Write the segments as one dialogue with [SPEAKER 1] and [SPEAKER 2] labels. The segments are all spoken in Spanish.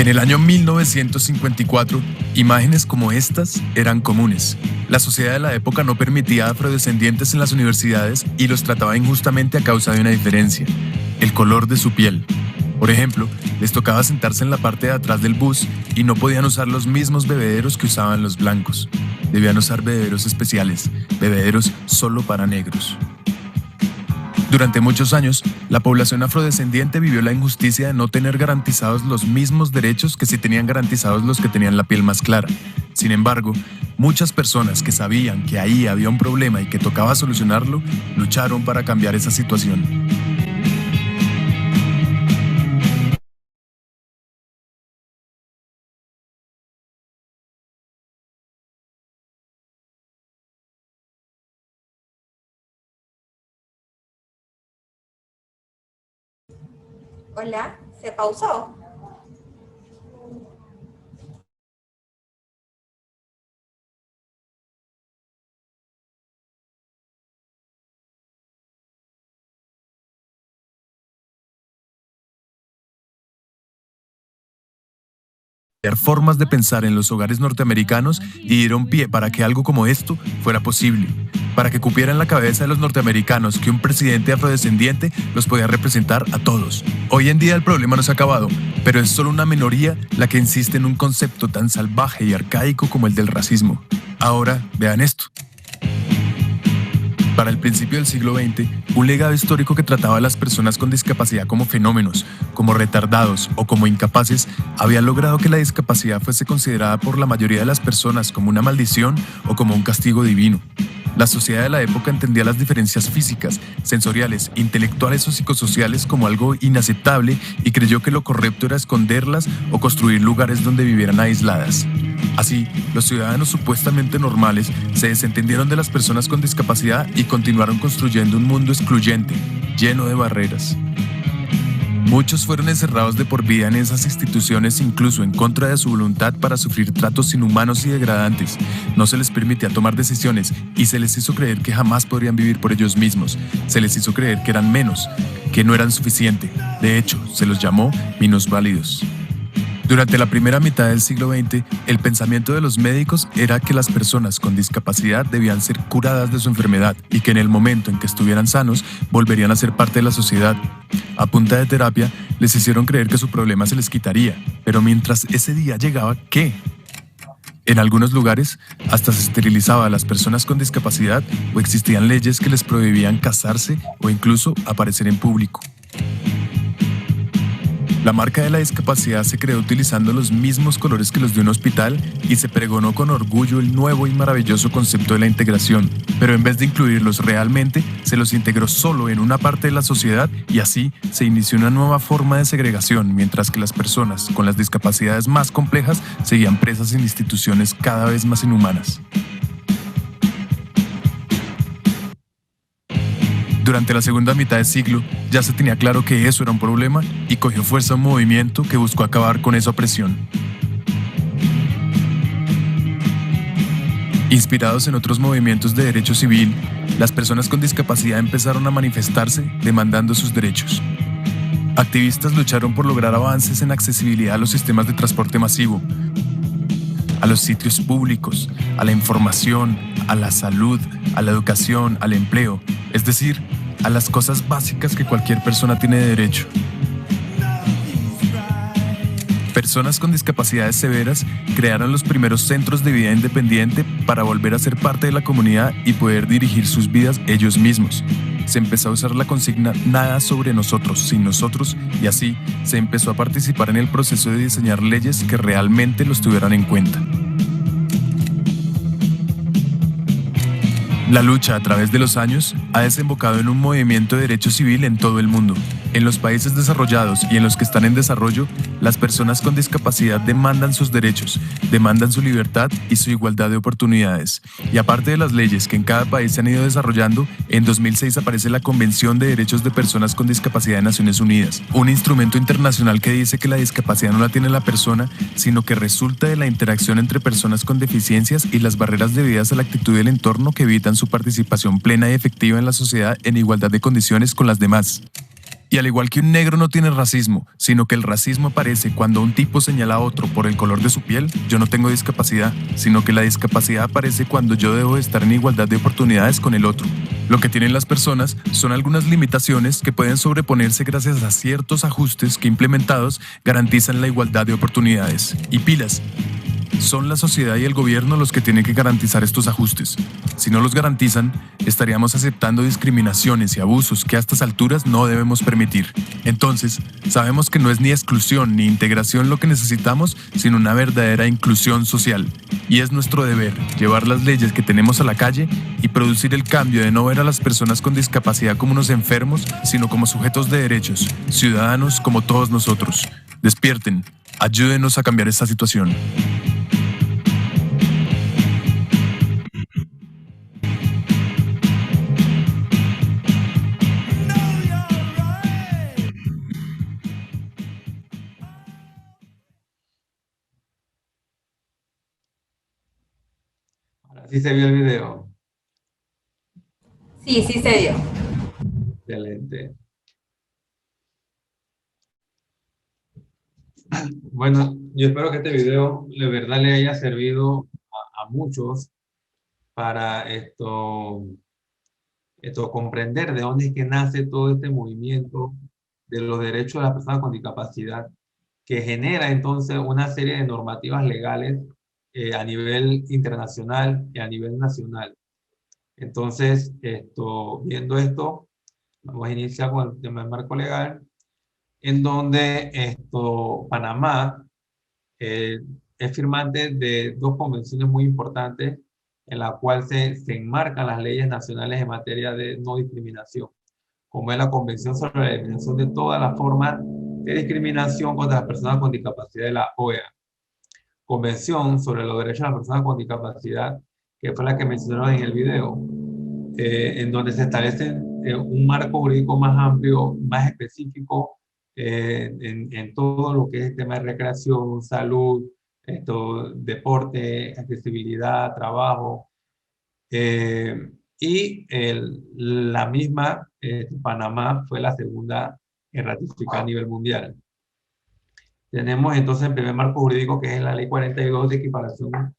[SPEAKER 1] En el año 1954, imágenes como estas eran comunes. La sociedad de la época no permitía a afrodescendientes en las universidades y los trataba injustamente a causa de una diferencia: el color de su piel. Por ejemplo, les tocaba sentarse en la parte de atrás del bus y no podían usar los mismos bebederos que usaban los blancos. Debían usar bebederos especiales, bebederos solo para negros. Durante muchos años, la población afrodescendiente vivió la injusticia de no tener garantizados los mismos derechos que sí tenían garantizados los que tenían la piel más clara. Sin embargo, muchas personas que sabían que ahí había un problema y que tocaba solucionarlo, lucharon para cambiar esa situación.
[SPEAKER 2] Hola, ¿se pausó?
[SPEAKER 1] Formas de pensar en los hogares norteamericanos y dieron pie para que algo como esto fuera posible, para que cupiera en la cabeza de los norteamericanos que un presidente afrodescendiente los podía representar a todos. Hoy en día el problema no se ha acabado, pero es solo una minoría la que insiste en un concepto tan salvaje y arcaico como el del racismo. Ahora, vean esto. Para el principio del siglo XX, un legado histórico que trataba a las personas con discapacidad como fenómenos, como retardados o como incapaces, había logrado que la discapacidad fuese considerada por la mayoría de las personas como una maldición o como un castigo divino. La sociedad de la época entendía las diferencias físicas, sensoriales, intelectuales o psicosociales como algo inaceptable y creyó que lo correcto era esconderlas o construir lugares donde vivieran aisladas. Así, los ciudadanos supuestamente normales se desentendieron de las personas con discapacidad y continuaron construyendo un mundo excluyente, lleno de barreras. Muchos fueron encerrados de por vida en esas instituciones, incluso en contra de su voluntad, para sufrir tratos inhumanos y degradantes. No se les permitía tomar decisiones y se les hizo creer que jamás podrían vivir por ellos mismos. Se les hizo creer que eran menos, que no eran suficiente. De hecho, se los llamó minusválidos. Durante la primera mitad del siglo XX, el pensamiento de los médicos era que las personas con discapacidad debían ser curadas de su enfermedad y que en el momento en que estuvieran sanos, volverían a ser parte de la sociedad. A punta de terapia, les hicieron creer que su problema se les quitaría, pero mientras ese día llegaba, ¿qué? En algunos lugares, hasta se esterilizaba a las personas con discapacidad o existían leyes que les prohibían casarse o incluso aparecer en público. La marca de la discapacidad se creó utilizando los mismos colores que los de un hospital y se pregonó con orgullo el nuevo y maravilloso concepto de la integración, pero en vez de incluirlos realmente, se los integró solo en una parte de la sociedad y así se inició una nueva forma de segregación, mientras que las personas con las discapacidades más complejas seguían presas en instituciones cada vez más inhumanas. Durante la segunda mitad del siglo, ya se tenía claro que eso era un problema y cogió fuerza un movimiento que buscó acabar con esa opresión. Inspirados en otros movimientos de derecho civil, las personas con discapacidad empezaron a manifestarse demandando sus derechos. Activistas lucharon por lograr avances en accesibilidad a los sistemas de transporte masivo, a los sitios públicos, a la información, a la salud, a la educación, al empleo, es decir, a las cosas básicas que cualquier persona tiene derecho. Personas con discapacidades severas crearon los primeros centros de vida independiente para volver a ser parte de la comunidad y poder dirigir sus vidas ellos mismos. Se empezó a usar la consigna "nada sobre nosotros, sin nosotros", y así se empezó a participar en el proceso de diseñar leyes que realmente los tuvieran en cuenta. La lucha a través de los años ha desembocado en un movimiento de derecho civil en todo el mundo. En los países desarrollados y en los que están en desarrollo, las personas con discapacidad demandan sus derechos, demandan su libertad y su igualdad de oportunidades. Y aparte de las leyes que en cada país se han ido desarrollando, en 2006 aparece la Convención de Derechos de Personas con Discapacidad de Naciones Unidas, un instrumento internacional que dice que la discapacidad no la tiene la persona, sino que resulta de la interacción entre personas con deficiencias y las barreras debidas a la actitud del entorno que evitan su participación plena y efectiva en la sociedad en igualdad de condiciones con las demás. Y al igual que un negro no tiene racismo, sino que el racismo aparece cuando un tipo señala a otro por el color de su piel, yo no tengo discapacidad, sino que la discapacidad aparece cuando yo debo estar en igualdad de oportunidades con el otro. Lo que tienen las personas son algunas limitaciones que pueden sobreponerse gracias a ciertos ajustes que implementados garantizan la igualdad de oportunidades. Y pilas, son la sociedad y el gobierno los que tienen que garantizar estos ajustes. Si no los garantizan, estaríamos aceptando discriminaciones y abusos que a estas alturas no debemos permitir. Entonces, sabemos que no es ni exclusión ni integración lo que necesitamos, sino una verdadera inclusión social. Y es nuestro deber llevar las leyes que tenemos a la calle y producir el cambio de no ver a las personas con discapacidad como unos enfermos, sino como sujetos de derechos, ciudadanos como todos nosotros. Despierten, ayúdenos a cambiar esta situación.
[SPEAKER 3] Ahora sí se vio el video.
[SPEAKER 2] Sí, sí se dio.
[SPEAKER 3] Excelente. Bueno, yo espero que este video de verdad le haya servido a muchos para esto comprender de dónde es que nace todo este movimiento de los derechos de las personas con discapacidad, que genera entonces una serie de normativas legales a nivel internacional y a nivel nacional. Entonces, viendo esto, vamos a iniciar con el tema del marco legal, en donde Panamá es firmante de dos convenciones muy importantes en la cual se enmarcan las leyes nacionales en materia de no discriminación, como es la Convención sobre la Eliminación de todas las formas de discriminación contra las personas con discapacidad de la OEA, Convención sobre los derechos de las personas con discapacidad, que fue la que mencionaron en el video, en donde se establece un marco jurídico más amplio, más específico en todo lo que es el tema de recreación, salud, deporte, accesibilidad, trabajo. La misma Panamá fue la segunda en ratificar a nivel mundial. Tenemos entonces el primer marco jurídico, que es la Ley 42 de equiparación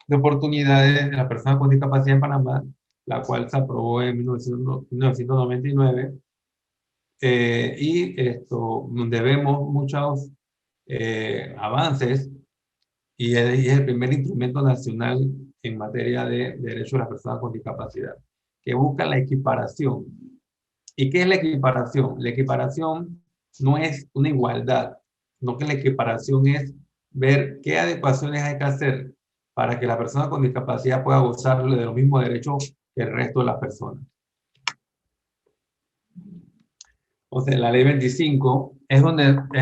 [SPEAKER 3] de oportunidades de las personas con discapacidad en Panamá, la cual se aprobó en 1999, donde vemos muchos avances, y es el primer instrumento nacional en materia de derechos de las personas con discapacidad, que busca la equiparación. ¿Y qué es la equiparación? La equiparación no es una igualdad, sino que la equiparación es ver qué adecuaciones hay que hacer para que la persona con discapacidad pueda gozar de los mismos derechos que el resto de las personas. Entonces, la ley 25 es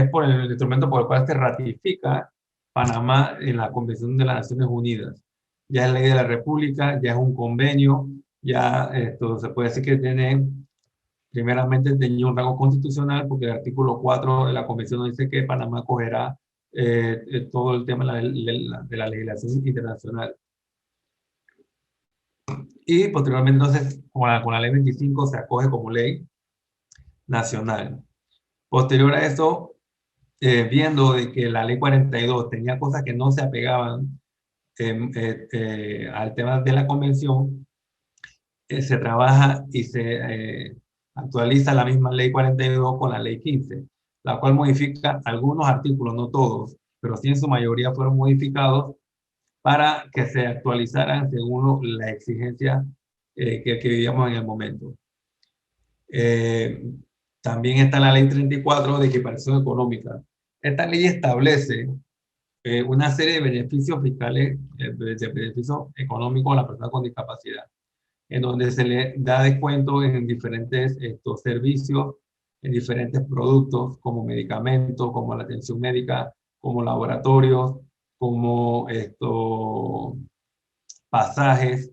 [SPEAKER 3] por el instrumento por el cual se ratifica Panamá en la Convención de las Naciones Unidas. Ya es ley de la República, ya es un convenio, ya se puede decir que primeramente tenía un rango constitucional, porque el artículo 4 de la Convención dice que Panamá acogerá todo el tema de la legislación internacional. Y posteriormente, entonces, con la ley 25 se acoge como ley nacional. Posterior a eso, viendo de que la ley 42 tenía cosas que no se apegaban al tema de la convención, se trabaja y se actualiza la misma ley 42 con la ley 15, la cual modifica algunos artículos, no todos, pero sí en su mayoría fueron modificados para que se actualizaran según la exigencia que vivíamos en el momento. También está la ley 34 de equiparación económica. Esta ley establece una serie de beneficios fiscales, de beneficios económicos a la persona con discapacidad, en donde se le da descuento en diferentes servicios, en diferentes productos, como medicamentos, como la atención médica, como laboratorios, como pasajes.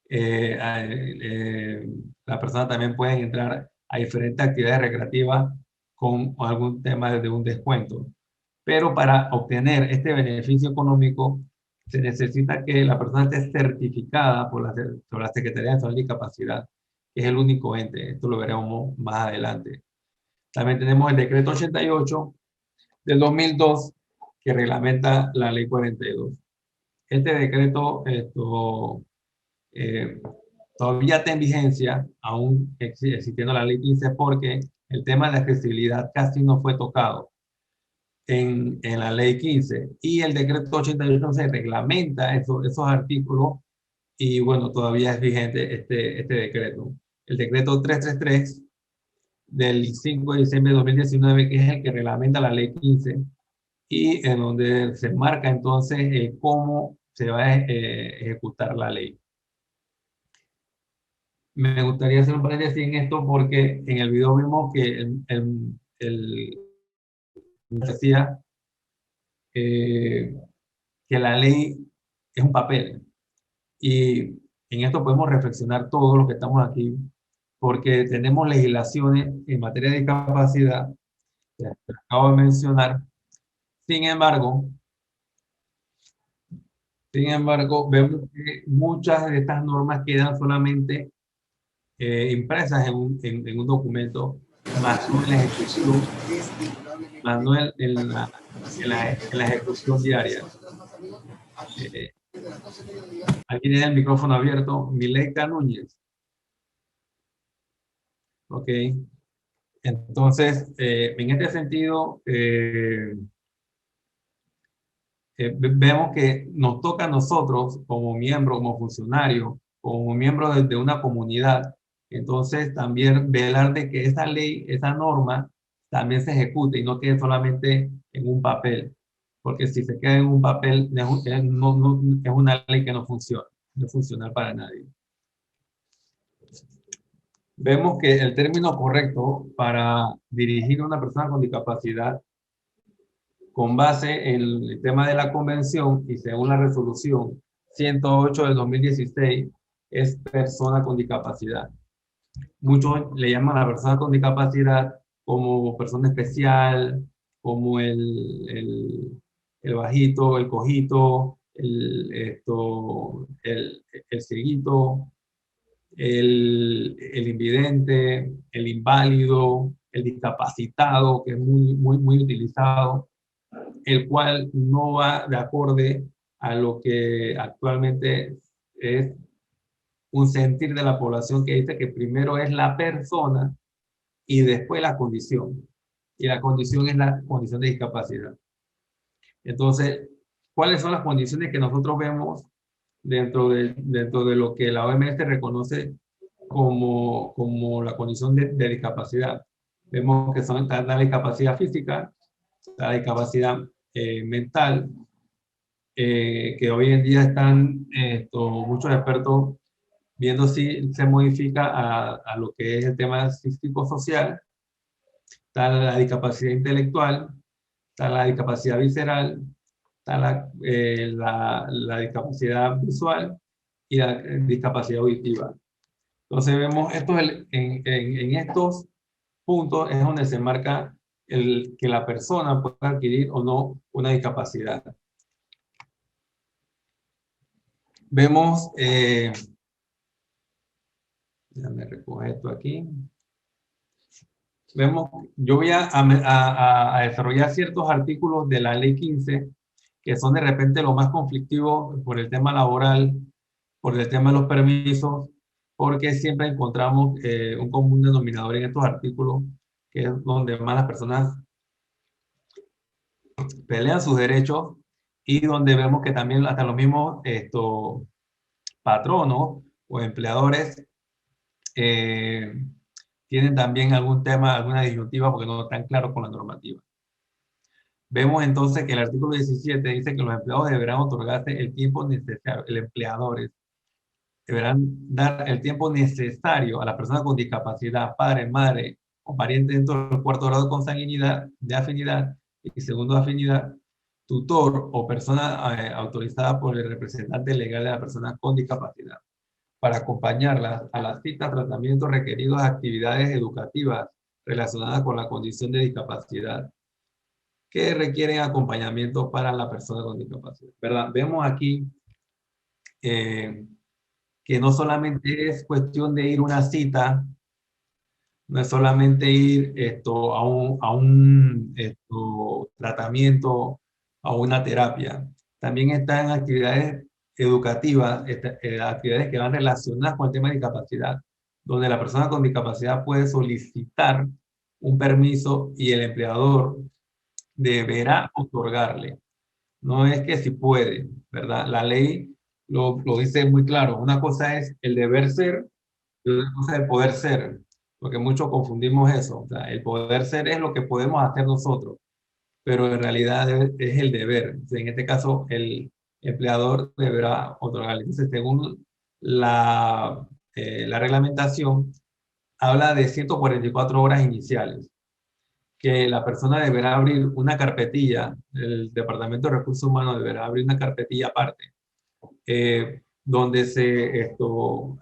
[SPEAKER 3] Las personas también pueden entrar a diferentes actividades recreativas con algún tema de un descuento. Pero para obtener este beneficio económico, se necesita que la persona esté certificada por la Secretaría Nacional de Discapacidad, que es el único ente, esto lo veremos más adelante, También tenemos el decreto 88 del 2002 que reglamenta la ley 42. Este decreto todavía está en vigencia, aún existiendo la ley 15, porque el tema de la accesibilidad casi no fue tocado en la ley 15. Y el decreto 88 se reglamenta esos artículos y bueno, todavía es vigente este decreto. El decreto 333 del 5 de diciembre de 2019, que es el que reglamenta la ley 15, y en donde se marca entonces cómo se va a ejecutar la ley. Me gustaría hacer un paréntesis en esto porque en el video vimos que decía que la ley es un papel. Y en esto podemos reflexionar todos los que estamos aquí, porque tenemos legislaciones en materia de discapacidad, que acabo de mencionar. Sin embargo, vemos que muchas de estas normas quedan solamente impresas en un documento, más no en la ejecución, más no en la ejecución diaria. Aquí tiene el micrófono abierto, Mileika Núñez. Ok. Entonces, en este sentido, vemos que nos toca a nosotros como miembros, como funcionarios, como miembros de una comunidad, entonces también velar de que esa ley, esa norma, también se ejecute y no quede solamente en un papel, porque si se queda en un papel, es una ley que no funciona, no funciona para nadie. Vemos que el término correcto para dirigir a una persona con discapacidad, con base en el tema de la convención y según la resolución 108 del 2016, es persona con discapacidad. Muchos le llaman a la persona con discapacidad como persona especial, como el bajito, el cojito, el cieguito, el invidente, el inválido, el discapacitado, que es muy utilizado, el cual no va de acorde a lo que actualmente es un sentir de la población que dice que primero es la persona y después la condición. Y la condición es la condición de discapacidad. Entonces, ¿cuáles son las condiciones que nosotros vemos dentro de lo que la OMS reconoce como la condición de discapacidad? Vemos que son la discapacidad física, la discapacidad mental, que hoy en día están muchos expertos viendo si se modifica a lo que es el tema psicosocial. Está la discapacidad intelectual, está la discapacidad visceral, está la discapacidad visual y la discapacidad auditiva. Entonces vemos esto en estos puntos es donde se marca que la persona puede adquirir o no una discapacidad. Vemos, déjame recoger esto aquí. Vemos, yo voy a desarrollar ciertos artículos de la ley 15 que son de repente lo más conflictivo por el tema laboral, por el tema de los permisos, porque siempre encontramos un común denominador en estos artículos, que es donde más las personas pelean sus derechos y donde vemos que también hasta los mismos patronos o empleadores tienen también algún tema, alguna disyuntiva porque no están claros con la normativa. Vemos entonces que el artículo 17 dice que los empleados deberán otorgarse el tiempo necesario, el empleadores deberán dar el tiempo necesario a la persona con discapacidad, padre, madre o pariente dentro del cuarto grado de consanguinidad, de afinidad y segundo de afinidad, tutor o persona autorizada por el representante legal de la persona con discapacidad, para acompañarla a las citas, tratamientos requeridos, actividades educativas relacionadas con la condición de discapacidad que requieren acompañamiento para la persona con discapacidad. ¿Verdad? Vemos aquí que no solamente es cuestión de ir a una cita No es solamente ir a un tratamiento, a una terapia. También están actividades educativas, actividades que van relacionadas con el tema de discapacidad, donde la persona con discapacidad puede solicitar un permiso y el empleador deberá otorgarle. No es que si puede, ¿verdad? La ley lo dice muy claro. Una cosa es el deber ser y otra cosa es el poder ser, porque muchos confundimos eso. O sea, el poder ser es lo que podemos hacer nosotros, pero en realidad es el deber. O sea, en este caso, el empleador deberá otorgarle. Entonces, según la reglamentación, habla de 144 horas iniciales que la persona deberá abrir una carpetilla, el Departamento de Recursos Humanos deberá abrir una carpetilla aparte, donde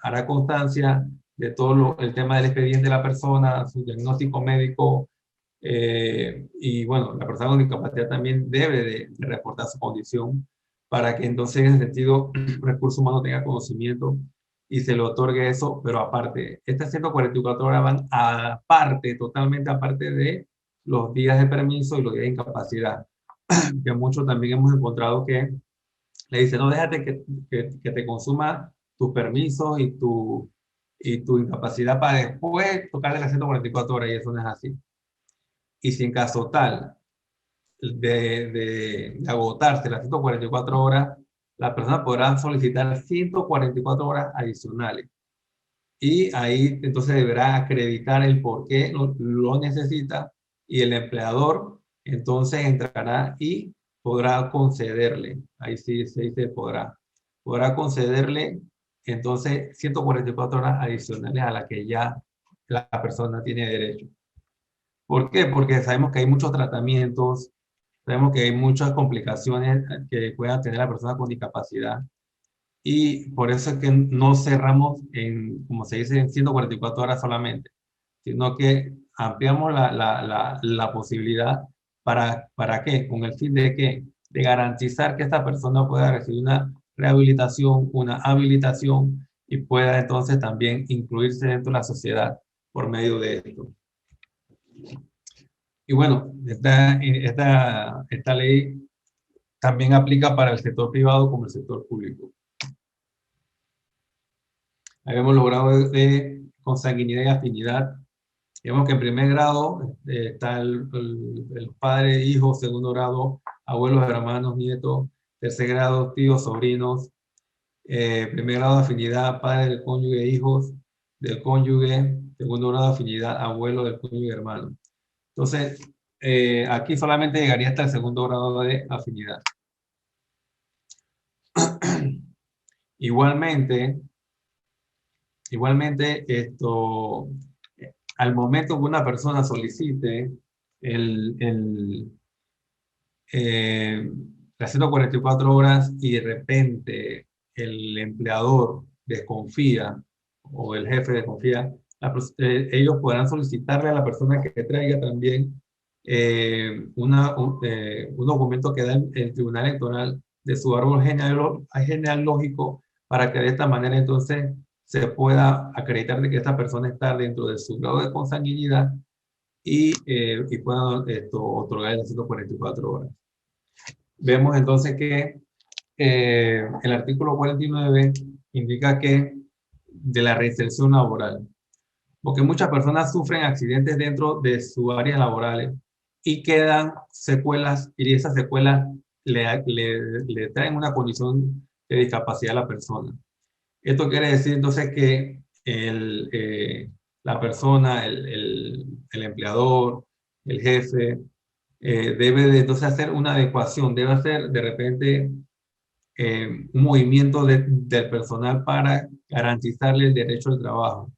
[SPEAKER 3] hará constancia de todo el tema del expediente de la persona, su diagnóstico médico, y bueno, la persona con discapacidad también debe de reportar su condición para que entonces en ese sentido Recursos Humanos tenga conocimiento y se le otorgue eso, pero aparte, estas 144 horas van aparte, totalmente aparte de los días de permiso y los días de incapacidad, que muchos también hemos encontrado que le dicen, no, déjate que te consuma tus permisos y tu incapacidad para después tocarle las 144 horas y eso no es así. Y si en caso tal de agotarse las 144 horas, la persona podrá solicitar 144 horas adicionales. Y ahí entonces deberá acreditar el por qué lo necesita y el empleador entonces entrará y podrá concederle, ahí sí se dice podrá concederle entonces 144 horas adicionales a las que ya la persona tiene derecho. ¿Por qué? Porque sabemos que hay muchos tratamientos, sabemos que hay muchas complicaciones que pueda tener la persona con discapacidad y por eso es que no cerramos en, como se dice, en 144 horas solamente, sino que ampliamos la posibilidad ¿para qué? Con el fin de que de garantizar que esta persona pueda recibir una rehabilitación, una habilitación y pueda entonces también incluirse dentro de la sociedad por medio de esto. Y bueno, esta ley también aplica para el sector privado como el sector público. Habíamos logrado de consanguinidad y afinidad. Digamos que en primer grado está el padre, hijo, segundo grado, abuelos, hermanos, nietos, tercer grado, tíos, sobrinos, primer grado de afinidad, padre del cónyuge, hijos del cónyuge, segundo grado de afinidad, abuelo del cónyuge, hermano. Entonces, aquí solamente llegaría hasta el segundo grado de afinidad. Igualmente, al momento que una persona solicite eh, las 144 horas y de repente el empleador desconfía o el jefe desconfía, ellos podrán solicitarle a la persona que traiga también un documento que da el Tribunal Electoral de su árbol genealógico para que de esta manera entonces se pueda acreditar de que esta persona está dentro de su grado de consanguinidad y puedan otorgar las 144 horas. Vemos entonces que el artículo 49 indica que de la reinserción laboral, porque muchas personas sufren accidentes dentro de sus áreas laborales y quedan secuelas y esas secuelas le traen una condición de discapacidad a la persona. Esto quiere decir entonces que la persona, el empleador, el jefe, debe de entonces hacer una adecuación, debe hacer de repente un movimiento del personal para garantizarle el derecho al trabajo.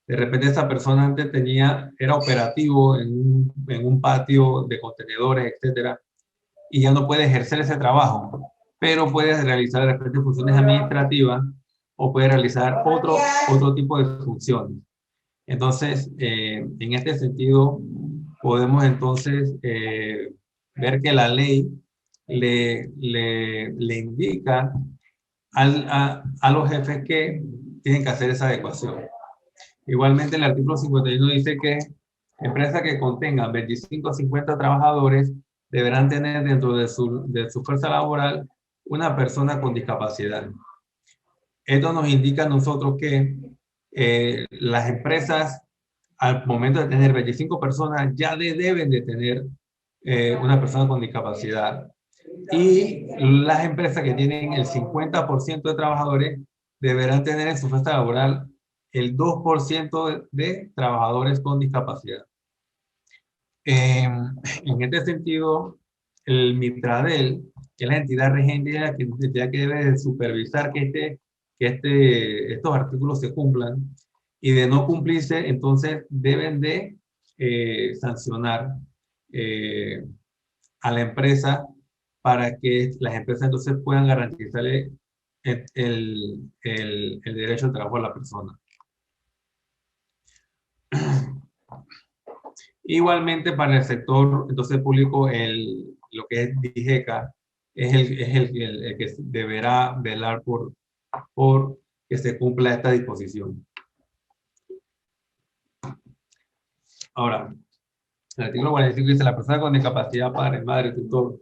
[SPEAKER 3] De repente esa persona antes era operativo en un patio de contenedores, etcétera, y ya no puede ejercer ese trabajo, pero puede realizar de repente funciones administrativas o puede realizar otro tipo de funciones. Entonces, en este sentido, podemos entonces ver que la ley le indica a los jefes que tienen que hacer esa adecuación. Igualmente, el artículo 51 dice que empresas que contengan 25 a 50 trabajadores deberán tener dentro de su fuerza laboral una persona con discapacidad. Esto nos indica a nosotros que las empresas, al momento de tener 25 personas, ya deben de tener una persona con discapacidad. Y las empresas que tienen el 50% de trabajadores deberán tener en su fuerza laboral el 2% de trabajadores con discapacidad. En este sentido, el Mitradel, que es la entidad regente que debe supervisar que estos artículos se cumplan, y de no cumplirse, entonces deben de sancionar a la empresa para que las empresas entonces puedan garantizarle el derecho al trabajo a la persona. Igualmente para el sector entonces público, lo que es DIGECA es el que deberá velar por que se cumpla esta disposición. Ahora, el artículo 45 dice: la persona con discapacidad, padre, madre, tutor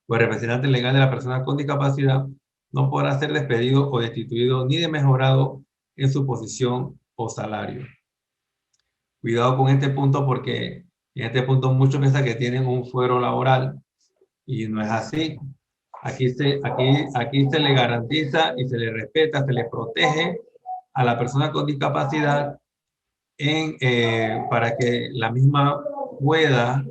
[SPEAKER 3] o representante legal de la persona con discapacidad no podrá ser despedido o destituido ni mejorado en su posición o salario. Cuidado con este punto, porque en este punto muchos piensan que tienen un fuero laboral y no es así. Aquí se le garantiza y se le respeta, se le protege a la persona con discapacidad para que la misma pueda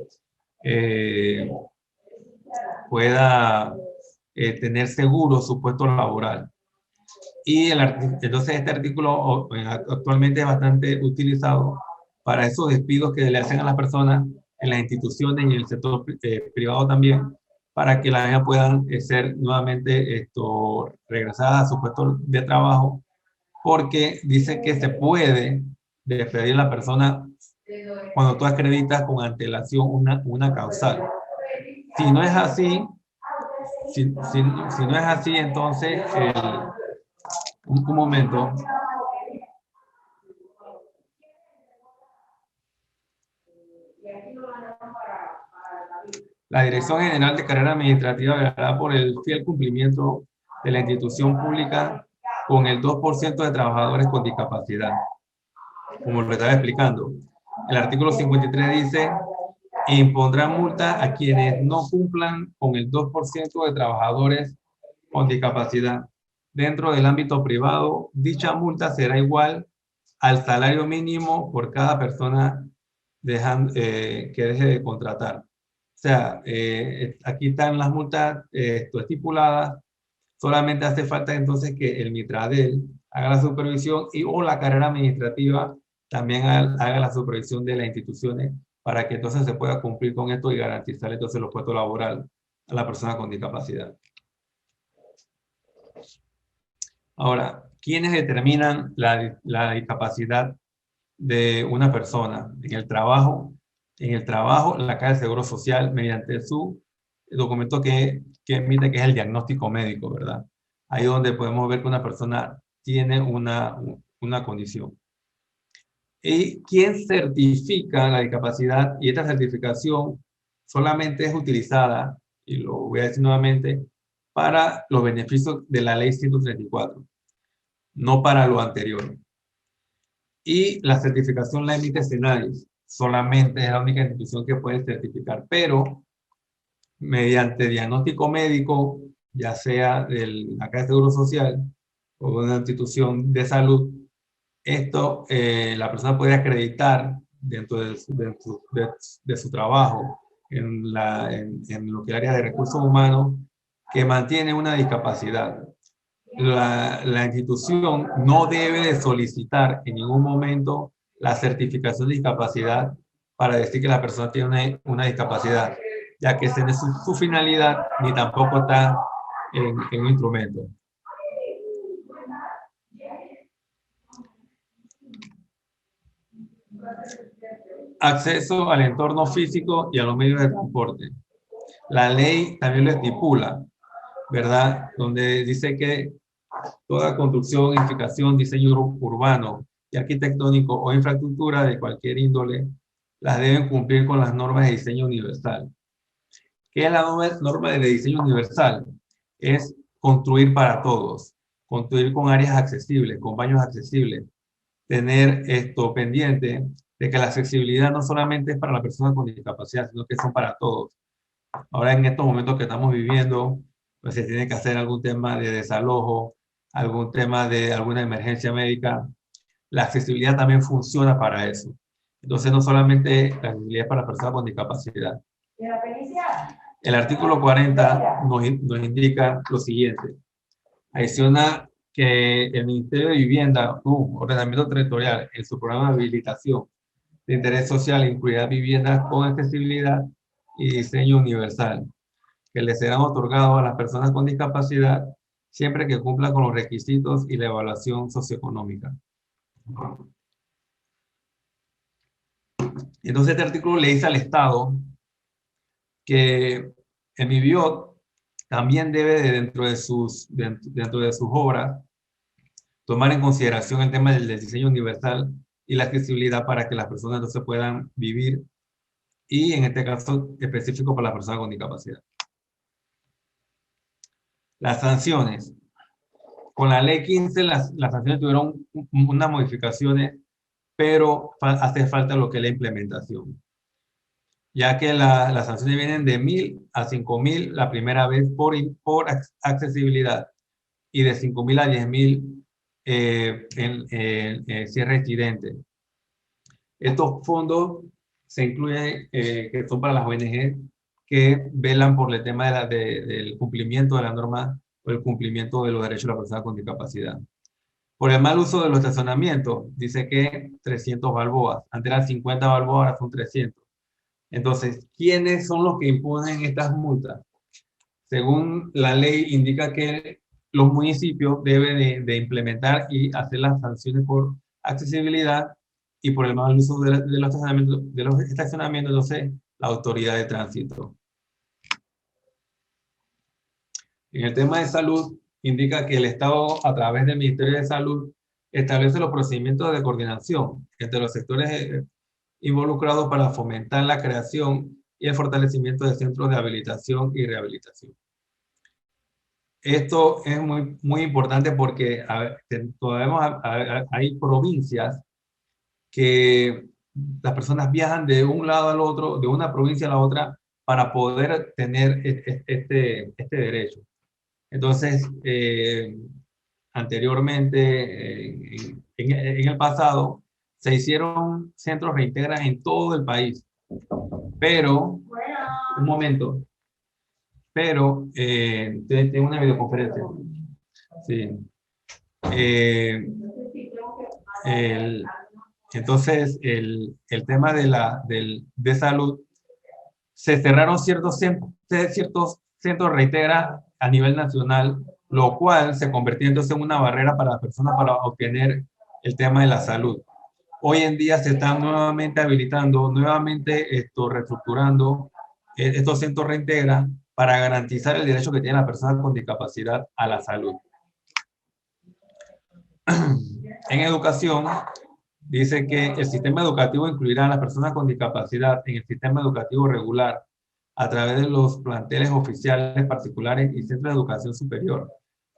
[SPEAKER 3] tener seguro su puesto laboral. Y entonces este artículo actualmente es bastante utilizado para esos despidos que le hacen a las personas en las instituciones y en el sector privado también, para que las mismas puedan ser nuevamente regresadas a su puesto de trabajo, porque dice que se puede despedir a la persona cuando tú acreditas con antelación una causal. Si no es así, si no es así, entonces, un momento. La Dirección General de Carrera Administrativa velará por el fiel cumplimiento de la institución pública con el 2% de trabajadores con discapacidad. Como lo estaba explicando, el artículo 53 dice: impondrá multa a quienes no cumplan con el 2% de trabajadores con discapacidad. Dentro del ámbito privado, dicha multa será igual al salario mínimo por cada persona que deje de contratar. O sea, aquí están las multas estipuladas. Solamente hace falta entonces que el Mitradel haga la supervisión o la carrera administrativa también haga la supervisión de las instituciones, para que entonces se pueda cumplir con esto y garantizar entonces los puestos laborales a la persona con discapacidad. Ahora, ¿quiénes determinan la discapacidad de una persona? En el trabajo, la Caja de Seguro Social, mediante su documento que emite, que es el diagnóstico médico, ¿verdad? Ahí donde podemos ver que una persona tiene una condición. ¿Y quién certifica la discapacidad? Y esta certificación solamente es utilizada, y lo voy a decir nuevamente, para los beneficios de la ley 134, no para lo anterior. Y la certificación la emite SENADIS, solamente es la única institución que puede certificar, pero mediante diagnóstico médico, ya sea de la Caja de Seguro Social o de una institución de salud, la persona puede acreditar dentro de su trabajo en lo que es el área de recursos humanos, que mantiene una discapacidad. La institución no debe de solicitar en ningún momento la certificación de discapacidad para decir que la persona tiene una discapacidad, ya que esa no es su finalidad, ni tampoco está en un instrumento. Acceso al entorno físico y a los medios de transporte. La ley también lo estipula, ¿verdad? Donde dice que toda construcción, edificación, diseño urbano y arquitectónico o infraestructura de cualquier índole, las deben cumplir con las normas de diseño universal. ¿Qué es la norma de diseño universal? Es construir para todos, construir con áreas accesibles, con baños accesibles, tener esto pendiente de que la accesibilidad no solamente es para las personas con discapacidad, sino que son para todos. Ahora en estos momentos que estamos viviendo, pues se tiene que hacer algún tema de desalojo, algún tema de alguna emergencia médica. La accesibilidad también funciona para eso. Entonces no solamente la accesibilidad es para personas con discapacidad. El artículo 40 nos indica lo siguiente. Adiciona que el Ministerio de Vivienda, Ordenamiento Territorial, en su programa de habilitación de interés social, incluirá viviendas con accesibilidad y diseño universal, que le serán otorgados a las personas con discapacidad siempre que cumplan con los requisitos y la evaluación socioeconómica. Entonces este artículo le dice al Estado que el MIBIOT también debe, dentro de sus obras, tomar en consideración el tema del diseño universal y la accesibilidad para que las personas entonces puedan vivir, y en este caso específico para las personas con discapacidad. Las sanciones. Con la ley 15 las sanciones tuvieron unas modificaciones, pero hace falta lo que es la implementación, ya que las sanciones vienen de 1.000 a 5.000 la primera vez por accesibilidad, y de 5.000 a 10.000 si es residente. Estos fondos se incluyen, que son para las ONG que velan por el tema del cumplimiento de la norma o el cumplimiento de los derechos de la persona con discapacidad. Por el mal uso de los estacionamientos, dice que 300 balboas. Antes eran 50 balboas, ahora son 300. Entonces, ¿quiénes son los que imponen estas multas? Según la ley, indica que los municipios deben de implementar y hacer las sanciones por accesibilidad y por el mal uso de los estacionamientos, entonces, la autoridad de tránsito. En el tema de salud, indica que el Estado, a través del Ministerio de Salud, establece los procedimientos de coordinación entre los sectores involucrados para fomentar la creación y el fortalecimiento de centros de habilitación y rehabilitación. Esto es muy importante porque todavía hay provincias que las personas viajan de un lado al otro, de una provincia a la otra, para poder tener este derecho. Entonces, anteriormente, en el pasado, se hicieron centros reintegran en todo el país, pero, un momento, pero, tengo una videoconferencia. Sí. Entonces, el tema de salud, se cerraron ciertos centros reintegra a nivel nacional, lo cual se convirtió entonces en una barrera para las personas para obtener el tema de la salud. Hoy en día se están nuevamente habilitando, reestructurando estos centros reintegra para garantizar el derecho que tiene la persona con discapacidad a la salud. En educación, dice que el sistema educativo incluirá a las personas con discapacidad en el sistema educativo regular a través de los planteles oficiales, particulares y centros de educación superior,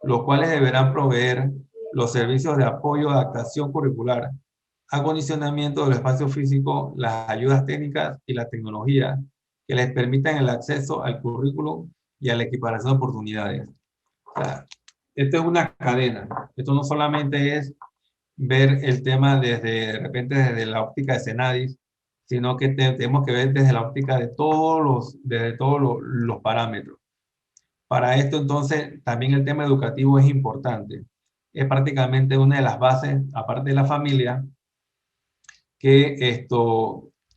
[SPEAKER 3] los cuales deberán proveer los servicios de apoyo, adaptación curricular, acondicionamiento del espacio físico, las ayudas técnicas y la tecnología que les permitan el acceso al currículum y a la equiparación de oportunidades. O sea, esto es una cadena. Esto no solamente es ver el tema de repente desde la óptica de Senadis, sino que tenemos que ver desde la óptica de todos los parámetros. Para esto, entonces, también el tema educativo es importante. Es prácticamente una de las bases, aparte de la familia, que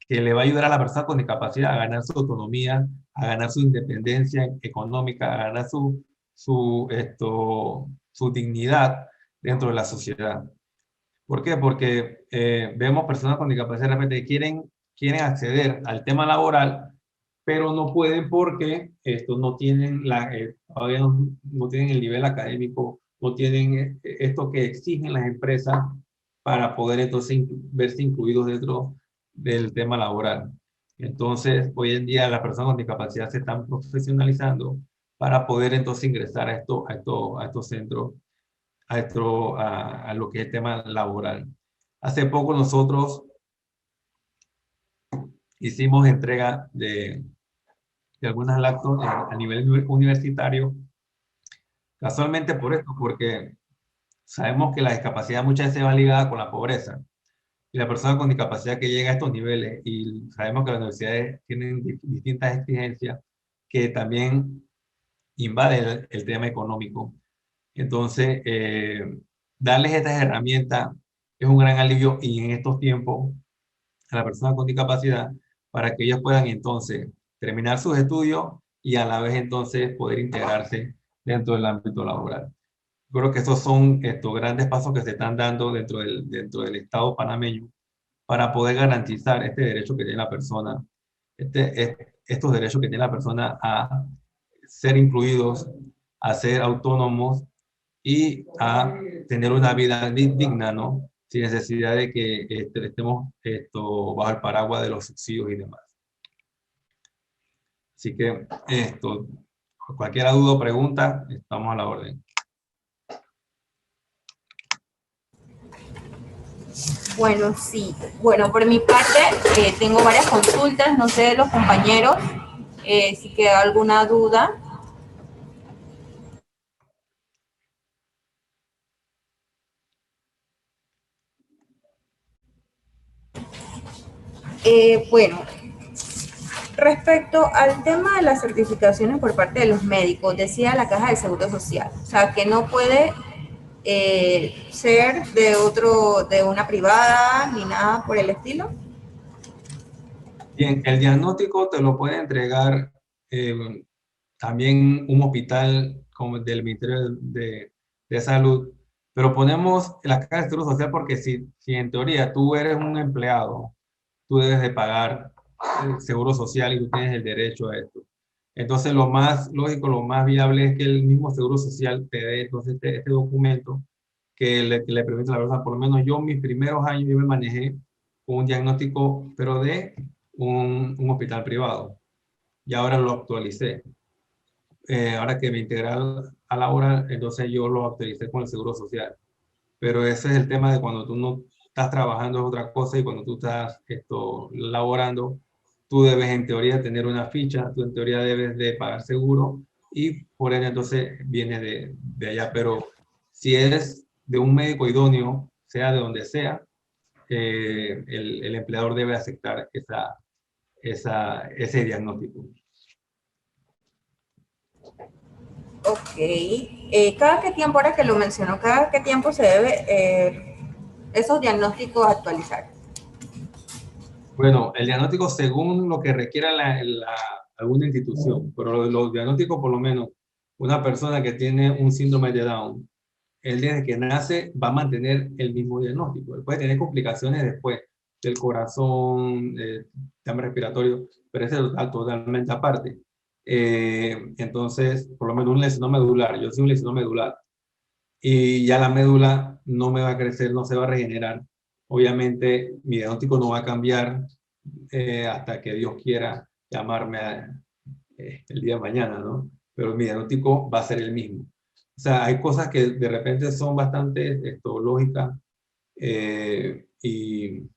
[SPEAKER 3] le va a ayudar a la persona con discapacidad a ganar su autonomía, a ganar su independencia económica, a ganar su dignidad dentro de la sociedad. ¿Por qué? Porque vemos personas con discapacidad de repente que quieren acceder al tema laboral, pero no pueden porque no tienen todavía no tienen el nivel académico, no tienen esto que exigen las empresas para poder entonces verse incluidos dentro del tema laboral. Entonces, hoy en día las personas con discapacidad se están profesionalizando para poder entonces ingresar a estos centros, a lo que es el tema laboral. Hace poco nosotros hicimos entrega de algunas lactos a nivel universitario, casualmente por esto, porque sabemos que la discapacidad muchas veces va ligada con la pobreza. Y la persona con discapacidad que llega a estos niveles, y sabemos que las universidades tienen distintas exigencias que también invaden el tema económico. Entonces, darles estas herramientas es un gran alivio y en estos tiempos a la persona con discapacidad para que ellos puedan entonces terminar sus estudios y a la vez entonces poder integrarse dentro del ámbito laboral. Creo que estos son estos grandes pasos que se están dando dentro del Estado panameño para poder garantizar este derecho que tiene la persona, estos derechos que tiene la persona a ser incluidos, a ser autónomos y a tener una vida digna, ¿no? Sin necesidad de que estemos bajo el paraguas de los subsidios y demás. Así que cualquier duda o pregunta, estamos a la orden.
[SPEAKER 2] Bueno, sí. Bueno, por mi parte, tengo varias consultas, no sé de los compañeros, si queda alguna duda. Bueno, respecto al tema de las certificaciones por parte de los médicos, decía la Caja de Seguro Social, o sea, que no puede ser de una privada ni nada por el estilo.
[SPEAKER 3] Bien, el diagnóstico te lo puede entregar también un hospital como del Ministerio de Salud, pero ponemos la Caja de Seguro Social porque si en teoría tú eres un empleado, tú debes de pagar el seguro social y tú tienes el derecho a esto. Entonces, lo más lógico, lo más viable es que el mismo seguro social te dé entonces este documento que le permite a la persona, por lo menos yo mis primeros años yo me manejé con un diagnóstico, pero de un hospital privado. Y ahora lo actualicé. Ahora que me integré a la hora, entonces yo lo actualicé con el seguro social. Pero ese es el tema de cuando tú no estás trabajando es otra cosa y cuando tú estás laborando, tú debes en teoría tener una ficha, tú en teoría debes de pagar seguro y por ende entonces viene de allá. Pero si eres de un médico idóneo, sea de donde sea, el empleador debe aceptar ese diagnóstico.
[SPEAKER 2] Ok. ¿Cada qué tiempo, ahora que lo mencionó, cada qué tiempo se debe esos diagnósticos actualizar?
[SPEAKER 3] Bueno, el diagnóstico según lo que requiera alguna institución, pero los diagnósticos, por lo menos, una persona que tiene un síndrome de Down, él desde que nace va a mantener el mismo diagnóstico. Él puede tener complicaciones después del corazón, sistema respiratorio, pero ese es totalmente aparte. Entonces, por lo menos un lesionado medular, yo soy un lesionado medular, y ya la médula no me va a crecer, no se va a regenerar. Obviamente, mi diagnóstico no va a cambiar hasta que Dios quiera llamarme el día de mañana, ¿no? Pero mi diagnóstico va a ser el mismo. O sea, hay cosas que de repente son bastante lógicas y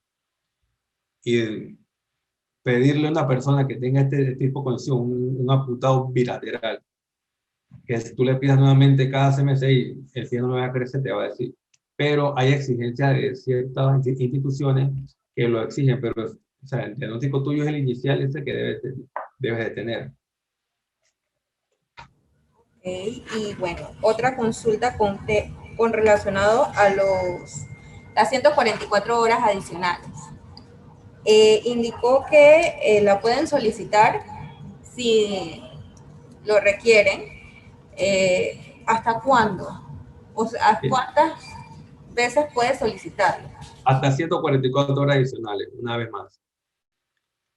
[SPEAKER 3] pedirle a una persona que tenga este tipo de condición, un apuntado bilateral, que si tú le pidas nuevamente cada CMC y el cielo no va a crecer, te va a decir. Pero hay exigencias de ciertas instituciones que lo exigen, pero o sea, el diagnóstico tuyo es el inicial, ese que debes de tener.
[SPEAKER 2] Okay. Y bueno, otra consulta con relacionado a las 144 horas adicionales. Indicó que la pueden solicitar si lo requieren. ¿Hasta cuándo? O sea, ¿cuántas veces puede solicitarlo?
[SPEAKER 3] Hasta 144 horas adicionales, una vez más.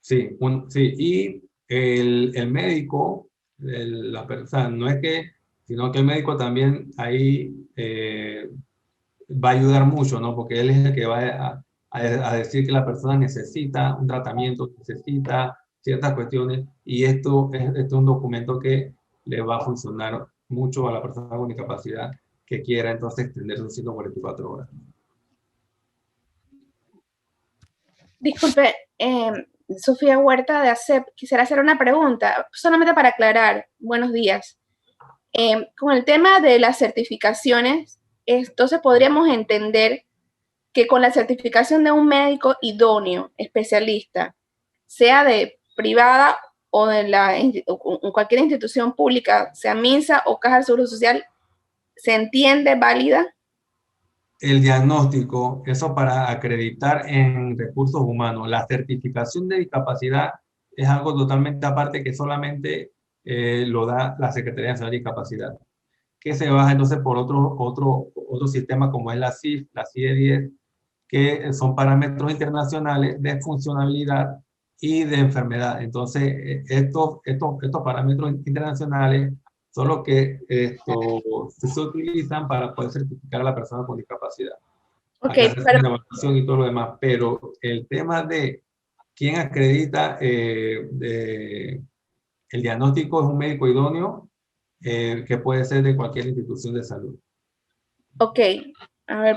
[SPEAKER 3] Sí, sí. Y el médico, la persona, no es que, sino que el médico también ahí va a ayudar mucho, ¿no? Porque él es el que va a decir que la persona necesita un tratamiento, necesita ciertas cuestiones, y esto es un documento que le va a funcionar mucho a la persona con discapacidad que quiera entonces extender sus 144 horas.
[SPEAKER 4] Disculpe, Sofía Huerta de ACEP, quisiera hacer una pregunta, solamente para aclarar. Buenos días. Con el tema de las certificaciones, entonces podríamos entender que con la certificación de un médico idóneo, especialista, sea de privada o de cualquier institución pública, sea MINSA o Caja del Seguro Social, ¿se entiende válida?
[SPEAKER 3] El diagnóstico, eso para acreditar en recursos humanos. La certificación de discapacidad es algo totalmente aparte que solamente lo da la Secretaría Nacional de Discapacidad, que se baja entonces por otro sistema como es la CIF, la CIE-10, que son parámetros internacionales de funcionabilidad y de enfermedad. Entonces, estos parámetros internacionales son los que se utilizan para poder certificar a la persona con discapacidad.
[SPEAKER 4] Ok,
[SPEAKER 3] Acá se hace
[SPEAKER 4] pero
[SPEAKER 3] una evaluación y todo lo demás, pero el tema de quién acredita el diagnóstico es un médico idóneo que puede ser de cualquier institución de salud.
[SPEAKER 4] ok, a ver,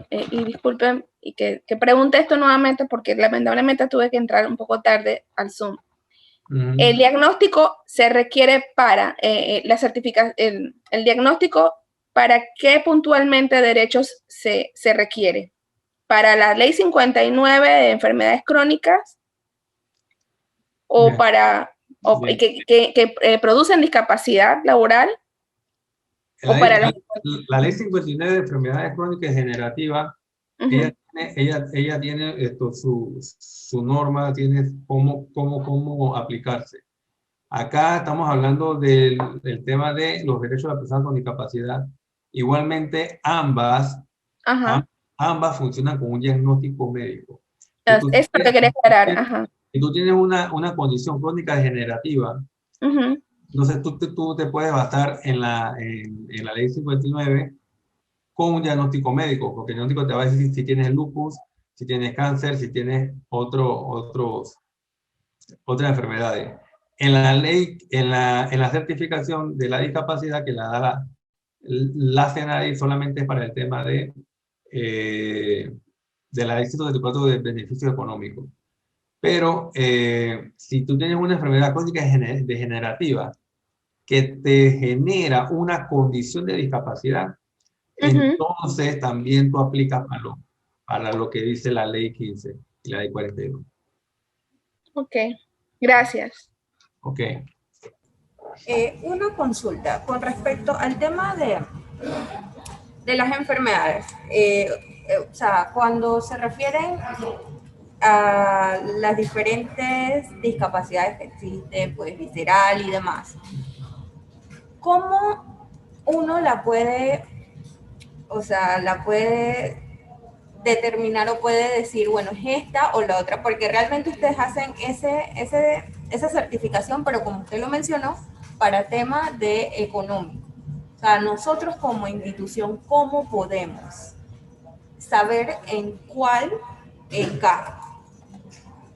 [SPEAKER 4] y disculpen y que pregunte esto nuevamente porque lamentablemente tuve que entrar un poco tarde al Zoom. El diagnóstico se requiere para la certificación, el diagnóstico, ¿para qué puntualmente derechos se requiere? ¿Para la ley 59 de enfermedades crónicas o
[SPEAKER 3] Bien.
[SPEAKER 4] para
[SPEAKER 3] Bien.
[SPEAKER 4] que producen discapacidad laboral?
[SPEAKER 3] La,
[SPEAKER 4] ¿O para
[SPEAKER 3] la ley 59 de enfermedades crónicas degenerativas, ella tiene su norma, tiene cómo aplicarse. Acá estamos hablando del tema de los derechos de la persona con discapacidad. Igualmente, ambas funcionan con un diagnóstico médico.
[SPEAKER 4] Es lo que quería aclarar.
[SPEAKER 3] Si tú tienes una condición crónica degenerativa, entonces tú te puedes basar en la ley 59 con un diagnóstico médico, porque el diagnóstico te va a decir si tienes lupus, si tienes cáncer, si tienes otras enfermedades. En la ley, en la certificación de la discapacidad que la da la CENADI solamente es para el tema de la ley 174 de beneficio económico. Pero si tú tienes una enfermedad crónica degenerativa que te genera una condición de discapacidad, entonces también tú aplicas para lo que dice la ley 15 y la ley 42.
[SPEAKER 4] Ok, gracias.
[SPEAKER 3] Ok.
[SPEAKER 2] Una consulta con respecto al tema de las enfermedades. O sea, cuando se refieren a las diferentes discapacidades que existen, pues visceral y demás, ¿cómo uno la puede determinar o puede decir, bueno, es esta o la otra? Porque realmente ustedes hacen esa certificación, pero como usted lo mencionó, para tema de económico. O sea, nosotros como institución, ¿cómo podemos saber en cuál encaja?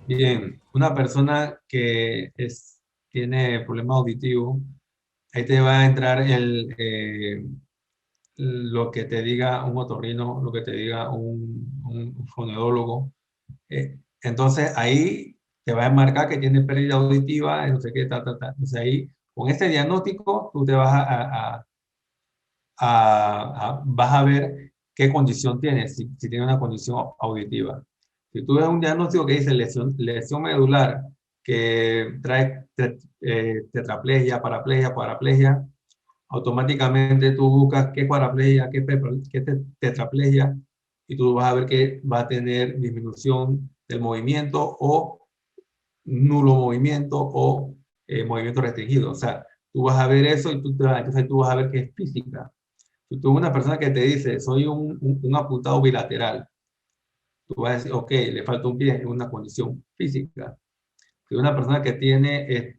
[SPEAKER 3] Bien, una persona que tiene problema auditivo, ahí te va a entrar lo que te diga un otorrino, lo que te diga un fonoaudiólogo. Entonces ahí te va a marcar que tiene pérdida auditiva, no sé qué, Entonces ahí, con este diagnóstico, tú te vas a ver qué condición tiene, si tiene una condición auditiva. Si tú ves un diagnóstico que dice lesión medular, que trae tetraplegia, paraplegia, automáticamente tú buscas qué paraplegia, qué tetraplegia, y tú vas a ver que va a tener disminución del movimiento o nulo movimiento o movimiento restringido. O sea, tú vas a ver eso y entonces tú vas a ver que es física. Si tú una persona que te dice, soy un amputado bilateral, tú vas a decir, ok, le falta un pie, es una condición física. Si una persona que tiene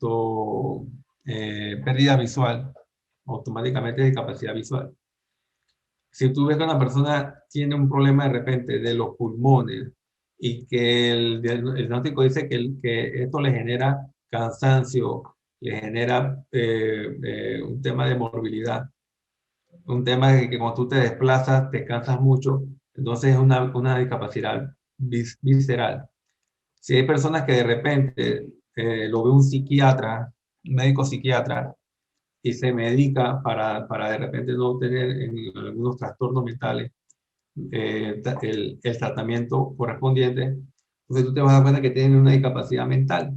[SPEAKER 3] pérdida visual, automáticamente es discapacidad visual. Si tú ves que una persona tiene un problema de repente de los pulmones y que el diagnóstico dice que esto le genera cansancio, le genera un tema de morbilidad, un tema de que cuando tú te desplazas te cansas mucho, entonces es una discapacidad visceral. Si hay personas que de repente lo ve un psiquiatra, un médico psiquiatra, y se medica para de repente no tener en algunos trastornos mentales el tratamiento correspondiente, entonces tú te vas a dar cuenta que tienen una discapacidad mental.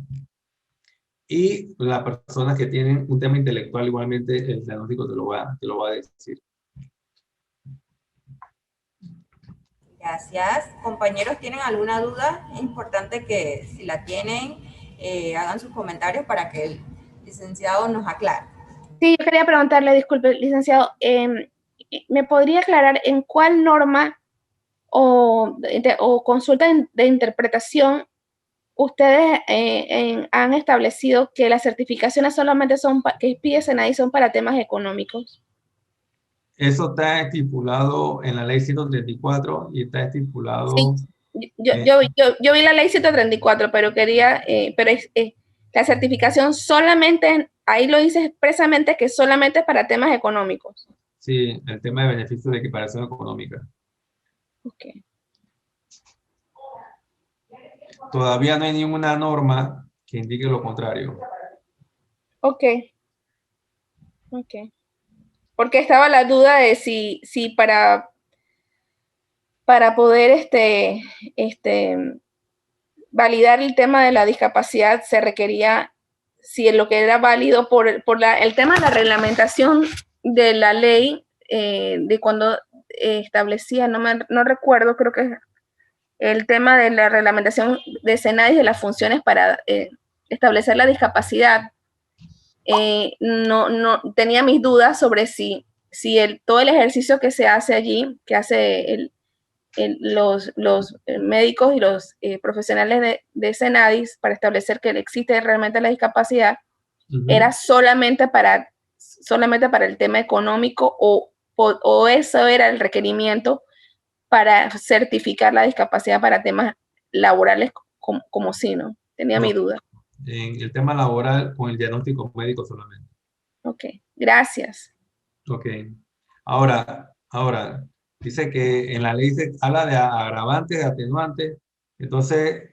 [SPEAKER 3] Y las personas que tienen un tema intelectual, igualmente el diagnóstico te lo va a decir.
[SPEAKER 2] Gracias. Compañeros, ¿tienen alguna duda? Es importante que si la tienen, hagan sus comentarios para que el licenciado nos aclare.
[SPEAKER 4] Sí, yo quería preguntarle, disculpe, licenciado, ¿me podría aclarar en cuál norma o consulta de interpretación ustedes han establecido que las certificaciones solamente que pide SENADI son para temas económicos?
[SPEAKER 3] Eso está estipulado en la ley 134 y está estipulado...
[SPEAKER 4] Sí, yo vi la ley 134, pero quería, la certificación solamente, ahí lo dice expresamente que solamente es para temas económicos.
[SPEAKER 3] Sí, el tema de beneficios de equiparación económica.
[SPEAKER 4] Okay.
[SPEAKER 3] Todavía no hay ninguna norma que indique lo contrario.
[SPEAKER 4] Ok. Porque estaba la duda de si para poder validar el tema de la discapacidad se requería, si lo que era válido por el tema de la reglamentación de la ley, de cuando establecía, no recuerdo, creo que el tema de la reglamentación de SENADI de las funciones para establecer la discapacidad, no tenía mis dudas sobre si todo el ejercicio que se hace allí, que hace los médicos y los profesionales de SENADIS para establecer que existe realmente la discapacidad, era solamente para el tema económico o eso era el requerimiento para certificar la discapacidad para temas laborales como si, ¿no? Tenía mi duda.
[SPEAKER 3] En el tema laboral, con el diagnóstico médico solamente.
[SPEAKER 4] Ok, gracias.
[SPEAKER 3] Ok. Ahora, dice que en la ley se habla de agravantes, de atenuantes. Entonces,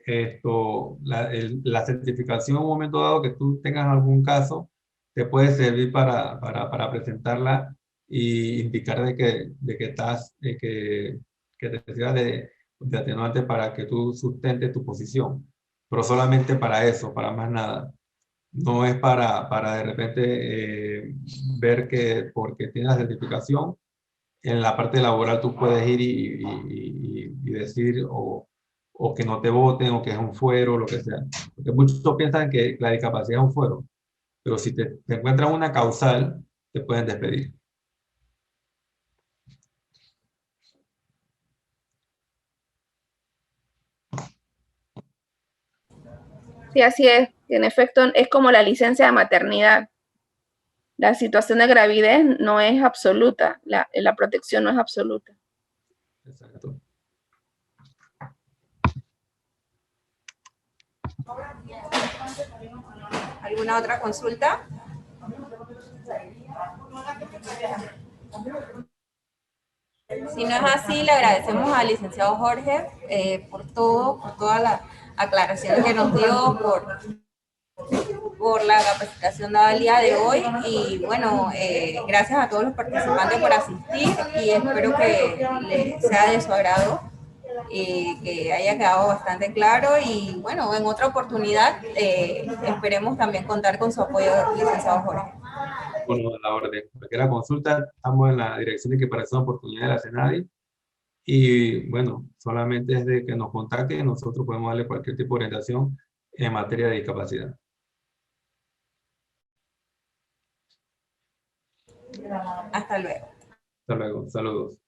[SPEAKER 3] la certificación en un momento dado que tú tengas algún caso, te puede servir para presentarla y indicar de que estás, que te sirva de atenuante para que tú sustentes tu posición. Pero solamente para eso, para más nada. No es para de repente ver que porque tienes la certificación, en la parte laboral tú puedes ir y decir o que no te voten o que es un fuero, lo que sea. Porque muchos piensan que la discapacidad es un fuero, pero si te encuentran una causal, te pueden despedir.
[SPEAKER 4] Sí, así es. En efecto, es como la licencia de maternidad. La situación de gravidez no es absoluta, la protección no es absoluta.
[SPEAKER 3] Exacto.
[SPEAKER 2] ¿Alguna otra consulta? Si no es así, le agradecemos al licenciado Jorge por toda la aclaración que nos dio, por la capacitación dada el día de hoy. Y bueno, gracias a todos los participantes por asistir y espero que les sea de su agrado, que haya quedado bastante claro. Y bueno, en otra oportunidad esperemos también contar con su apoyo, licenciado Jorge.
[SPEAKER 3] Bueno, a la orden. Cualquier consulta, estamos en la dirección de equiparación de oportunidad de la SENADI. Y bueno, solamente desde que nos contacten, nosotros podemos darle cualquier tipo de orientación en materia de discapacidad.
[SPEAKER 2] Hasta luego.
[SPEAKER 3] Hasta luego. Saludos.